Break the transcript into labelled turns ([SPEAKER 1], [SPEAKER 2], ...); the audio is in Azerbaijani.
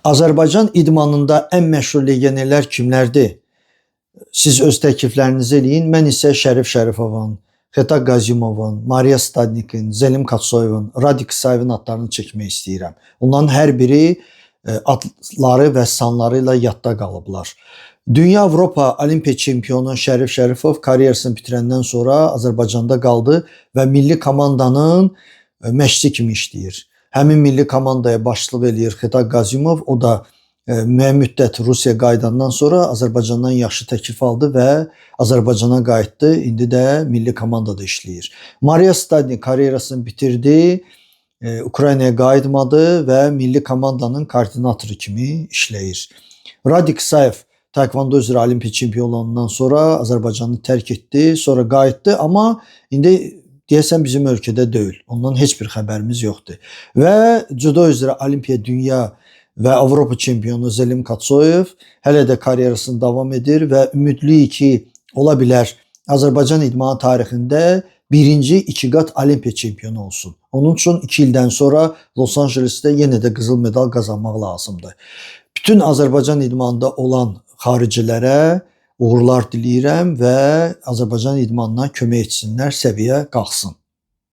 [SPEAKER 1] Azərbaycan idmanında ən məşhur legionerlər kimlərdir? Siz öz təkliflərinizi eləyin. Mən isə Şərif Şərifovun, Xetaq Qazimovun, Mariya Stadnikin, Zelim Katsoyevun, Radik İsayevin adlarını çəkmək istəyirəm. Onların hər biri adları və sanları ilə yadda qalıblar. Dünya Avropa Olimpiya çempionu Şərif Şərifov karyerasını bitirəndən sonra Azərbaycanda qaldı və milli komandanın məşqçisi kimi işləyir. Həmin milli komandaya başçılıq eləyir Xetaq Qazimov. O da müəyyən müddət Rusiya qayıdandan sonra Azərbaycandan yaxşı təklif aldı və Azərbaycana qayıtdı. İndi də milli komandada işləyir. Mariya Stadnik karyerasını bitirdi, Ukraynaya qayıtmadı və milli komandanın koordinatoru kimi işləyir. Radik İsayev Taekwondo üzrə Olimpiya çempionluğundan sonra Azərbaycanı tərk etdi, sonra qayıtdı, amma indi deyəsən bizim ölkədə deyil. Ondan heç bir xəbərimiz yoxdur. Və judo üzrə Olimpiya, dünya və Avropa çempionu Zelim Katsoyev hələ də karyerasını davam edir və ümidliyik ki, ola bilər Azərbaycan idmanı tarixində birinci iki qat Olimpiya çempionu olsun. Onun üçün 2 ildən sonra Los Angelesdə yenə də qızıl medal qazanmaq lazımdır. Bütün Azərbaycan idmanında olan xaricilərə uğurlar diləyirəm və Azərbaycan idmanına kömək etsinlər, səviyyə qalxsın.